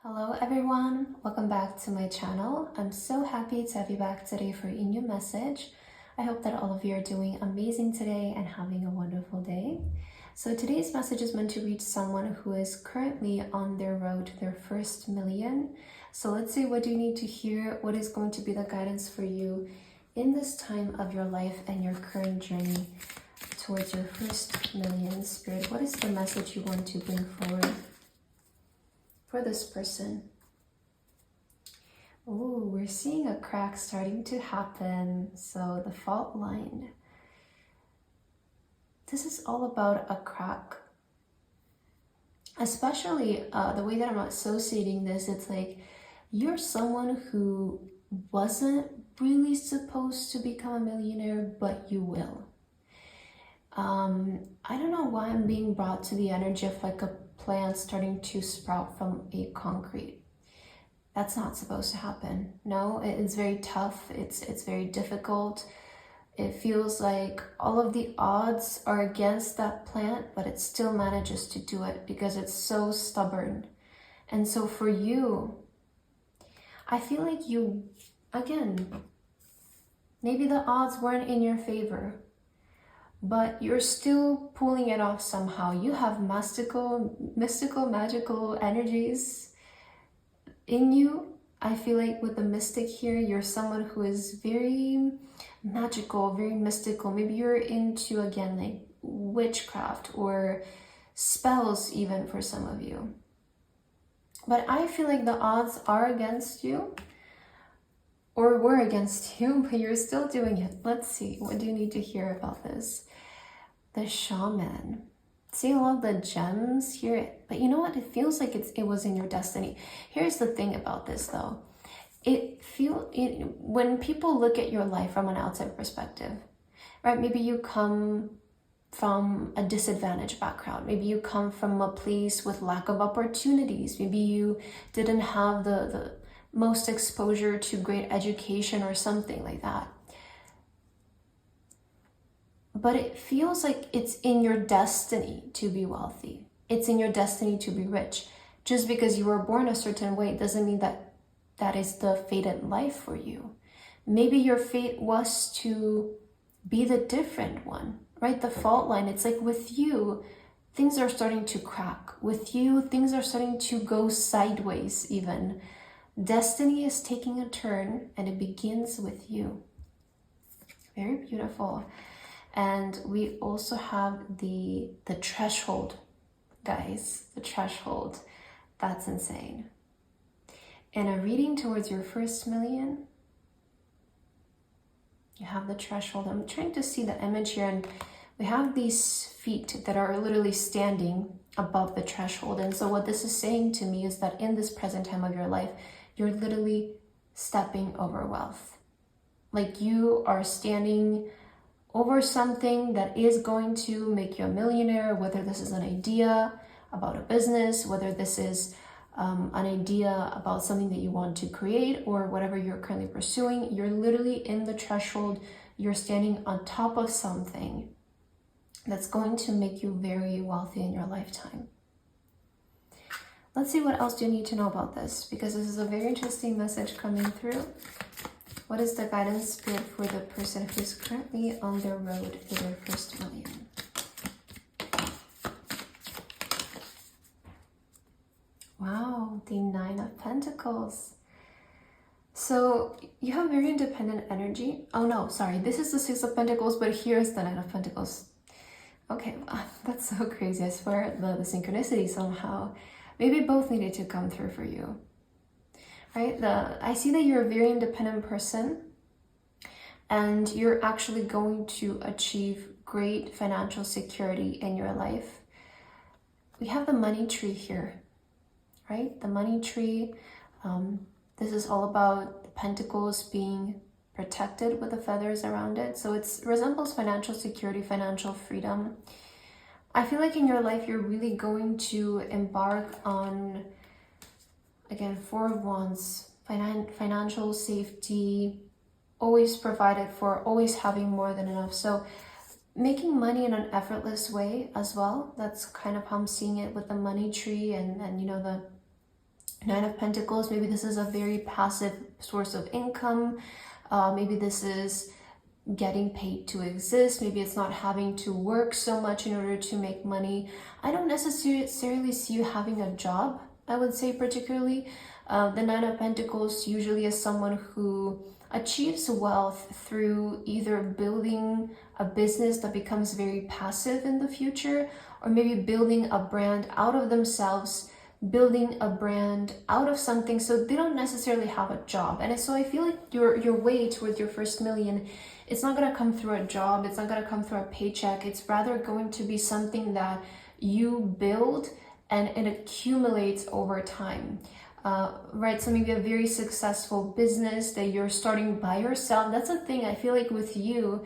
Hello everyone, welcome back to my channel. I'm so happy to have you back today for a new message. I hope that all of you are doing amazing today and having a wonderful day. So today's message is meant to reach someone who is currently on their road to their first million. So let's see, what do you need to hear? What is going to be the guidance for you in this time of your life and your current journey towards your first million? Spirit, what is the message you want to bring forward for this person? Oh, we're seeing a crack starting to happen. So the fault line. This is all about a crack. Especially the way that I'm associating this, it's like you're someone who wasn't really supposed to become a millionaire, but you will. I don't know why I'm being brought to the energy of like a plant starting to sprout from a concrete. That's not supposed to happen. No, it's very tough. It's very difficult. It feels like all of the odds are against that plant, but it still manages to do it because it's so stubborn. And so for you, I feel like you, again, maybe the odds weren't in your favor, but you're still pulling it off somehow. You have mystical, magical energies in you. I feel like with the mystic here, you're someone who is very magical, very mystical. Maybe you're into, again, like witchcraft or spells even for some of you. But I feel like the odds are against you, or were against you, but you're still doing it. Let's see, what do you need to hear about this? The shaman. See, I love the gems here, but you know what? It feels like it was in your destiny. Here's the thing about this though. When people look at your life from an outside perspective, right? Maybe you come from a disadvantaged background. Maybe you come from a place with lack of opportunities. Maybe you didn't have the most exposure to great education or something like that. But it feels like it's in your destiny to be wealthy. It's in your destiny to be rich. Just because you were born a certain way doesn't mean that that is the fated life for you. Maybe your fate was to be the different one, right? The fault line. It's like with you, things are starting to crack. With you, things are starting to go sideways even. Destiny is taking a turn and it begins with you. Very beautiful. And we also have the threshold, guys, the threshold. That's insane. In a reading towards your first million, you have the threshold. I'm trying to see the image here, and we have these feet that are literally standing above the threshold. And so what this is saying to me is that in this present time of your life, you're literally stepping over wealth. Like you are standing over something that is going to make you a millionaire, whether this is an idea about a business, whether this is an idea about something that you want to create, or whatever you're currently pursuing. You're literally in the threshold. You're standing on top of something that's going to make you very wealthy in your lifetime. Let's see, what else do you need to know about this, because this is a very interesting message coming through. What is the guidance spirit for the person who's currently on their road to their first million? Wow, the 9 of Pentacles. So you have very independent energy. Oh no, sorry, this is the 6 of Pentacles, but here's the 9 of Pentacles. Okay, that's so crazy. I swear the synchronicity somehow. Maybe both needed to come through for you. Right? I see that you're a very independent person and you're actually going to achieve great financial security in your life. We have the money tree here, right? The money tree. This is all about the pentacles being protected with the feathers around it. So it resembles financial security, financial freedom. I feel like in your life, you're really going to embark on, again, 4 of Wands, financial safety, always provided for, always having more than enough. So making money in an effortless way as well. That's kind of how I'm seeing it with the money tree and you know, Nine of Pentacles, maybe this is a very passive source of income. Maybe this is getting paid to exist. Maybe it's not having to work so much in order to make money. I don't necessarily see you having a job, I would say particularly. The Nine of Pentacles usually is someone who achieves wealth through either building a business that becomes very passive in the future, or maybe building a brand out of themselves, building a brand out of something, so they don't necessarily have a job. And so I feel like your way towards your first million, it's not going to come through a job, it's not going to come through a paycheck, it's rather going to be something that you build and it accumulates over time. Right, so maybe a very successful business that you're starting by yourself. That's the thing, I feel like with you,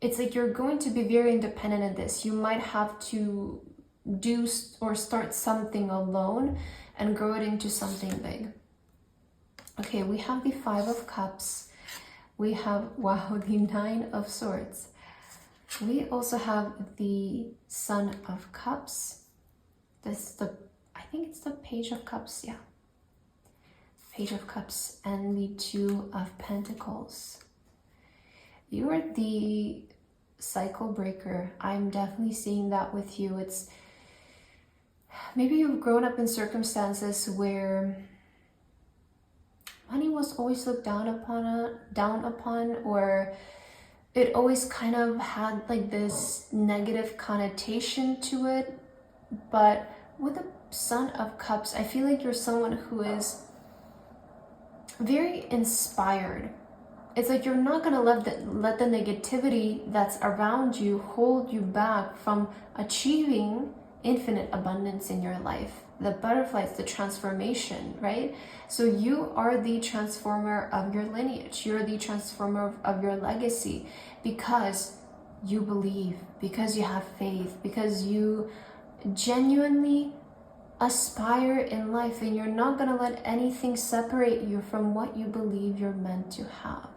it's like you're going to be very independent in this. You might have to do or start something alone and grow it into something big. Okay, we have the Five of Cups. We have, wow, the Nine of Swords. We also have the Son of Cups. I think it's the Page of Cups, yeah. Page of Cups and the Two of Pentacles. You are the cycle breaker. I'm definitely seeing that with you. It's maybe you've grown up in circumstances where money was always looked down upon, or it always kind of had like this negative connotation to it. But with the Son of Cups, I feel like you're someone who is very inspired. It's like you're not gonna let the negativity that's around you hold you back from achieving infinite abundance in your life. The butterflies, the transformation, right? So you are the transformer of your lineage. You're the transformer of your legacy, because you believe, because you have faith, because you genuinely aspire in life, and you're not going to let anything separate you from what you believe you're meant to have.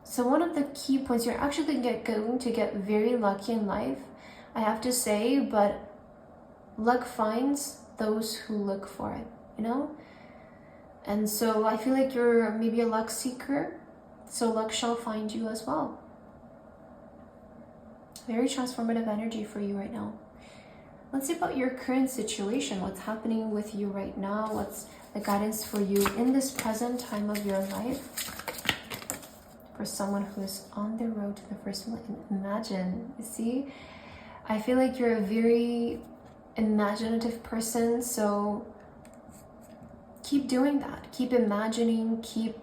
So one of the key points, you're actually going to get very lucky in life, I have to say, but luck finds those who look for it, you know? And so I feel like you're maybe a luck seeker, so luck shall find you as well. Very transformative energy for you right now. Let's see about your current situation. What's happening with you right now? What's the guidance for you in this present time of your life? For someone who is on the road to the first million. Imagine, you see? I feel like you're a very imaginative person, so keep doing that. Keep imagining, keep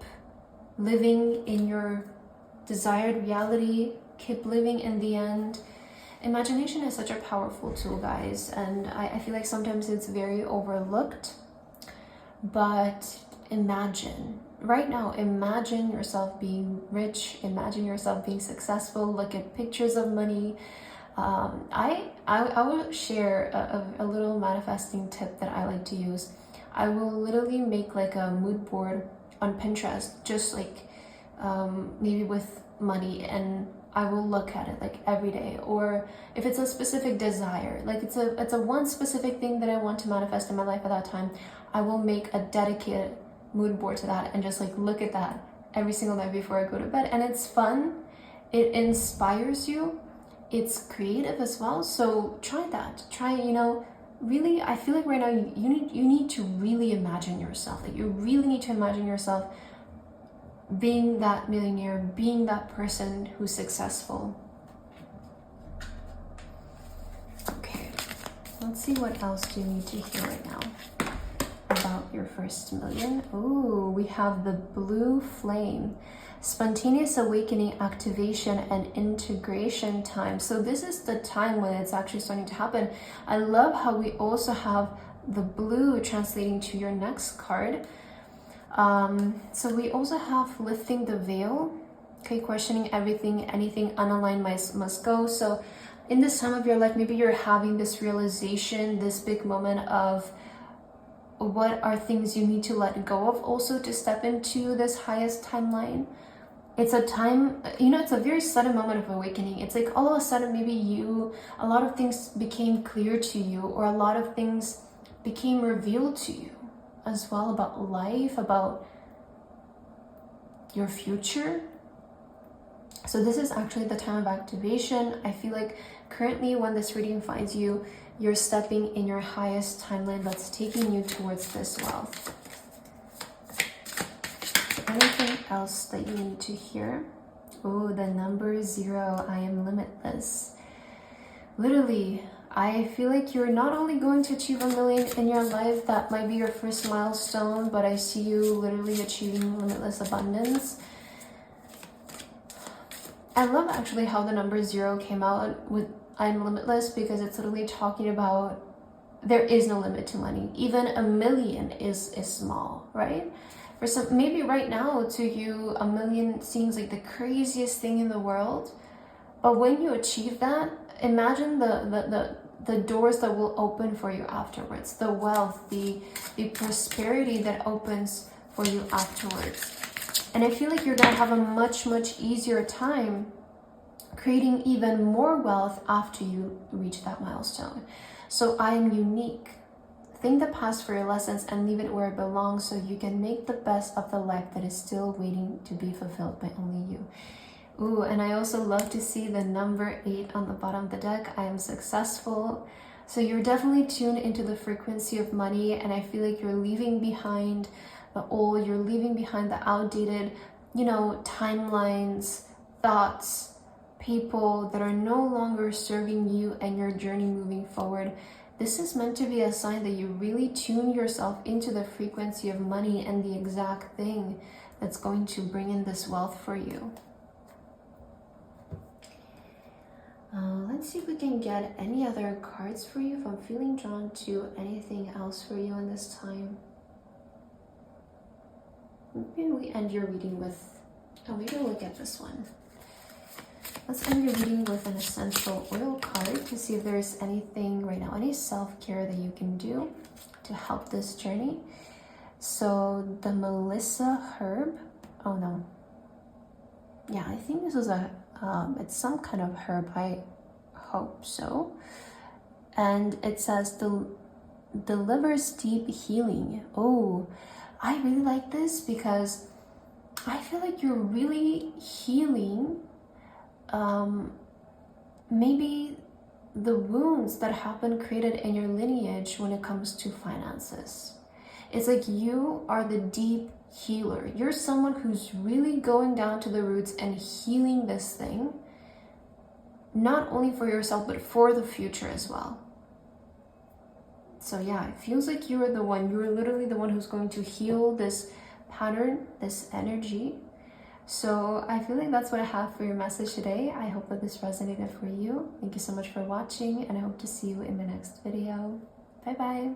living in your desired reality, keep living in the end. Imagination is such a powerful tool, guys, and I feel like sometimes it's very overlooked. But imagine, right now, imagine yourself being rich, imagine yourself being successful, look at pictures of money. I will share a little manifesting tip that I like to use. I will literally make like a mood board on Pinterest, just like maybe with money, and I will look at it like every day. Or if it's a specific desire, like it's a one specific thing that I want to manifest in my life at that time, I will make a dedicated mood board to that and just like look at that every single night before I go to bed. And it's fun, it inspires you, it's creative as well. So try that. Try, you know, really, I feel like right now you need to really imagine yourself. Like you really need to imagine yourself being that millionaire, being that person who's successful. Okay, let's see what else do you need to hear right now about your first million. Oh, we have the blue flame. Spontaneous awakening, activation, and integration time. So this is the time when it's actually starting to happen. I love how we also have the blue translating to your next card. So we also have lifting the veil. Okay, questioning everything, anything unaligned must go. So in this time of your life, maybe you're having this realization, this big moment of what are things you need to let go of also to step into this highest timeline. It's a time, you know, it's a very sudden moment of awakening. It's like all of a sudden maybe a lot of things became clear to you, or a lot of things became revealed to you as well, about life, about your future. So this is actually the time of activation. I feel like currently when this reading finds you, you're stepping in your highest timeline that's taking you towards this wealth. Anything else that you need to hear? Oh, the number 0, I am limitless. Literally, I feel like you're not only going to achieve 1 million in your life, that might be your first milestone, but I see you literally achieving limitless abundance. I love actually how the number 0 came out with I'm limitless, because it's literally talking about there is no limit to money. Even 1 million is small, right? For some, maybe right now to you, 1 million seems like the craziest thing in the world. But when you achieve that, imagine the doors that will open for you afterwards, the wealth, the prosperity that opens for you afterwards. And I feel like you're gonna have a much easier time creating even more wealth after you reach that milestone. So I am unique. Think the past for your lessons and leave it where it belongs, so you can make the best of the life that is still waiting to be fulfilled by only you. Ooh, and I also love to see the number 8 on the bottom of the deck. I am successful. So you're definitely tuned into the frequency of money, and I feel like you're leaving behind the old, you're leaving behind the outdated, timelines, thoughts, people that are no longer serving you and your journey moving forward. This is meant to be a sign that you really tune yourself into the frequency of money and the exact thing that's going to bring in this wealth for you. Let's see if we can get any other cards for you, if I'm feeling drawn to anything else for you in this time. Maybe we end your reading with, maybe we'll get this one. Let's end your reading with an essential oil card to see if there's anything right now, any self-care that you can do to help this journey. So the Melissa herb, oh no. Yeah, I think this is it's some kind of herb, I hope so. And it says delivers deep healing. Oh, I really like this because I feel like you're really healing maybe the wounds that have been created in your lineage when it comes to finances. It's like you are the deep healer. You're someone who's really going down to the roots and healing this thing, not only for yourself, but for the future as well. So yeah, it feels like you're the one, you're literally the one who's going to heal this pattern, this energy. So I feel like that's what I have for your message today. I hope that this resonated for you. Thank you so much for watching, and I hope to see you in the next video. Bye bye.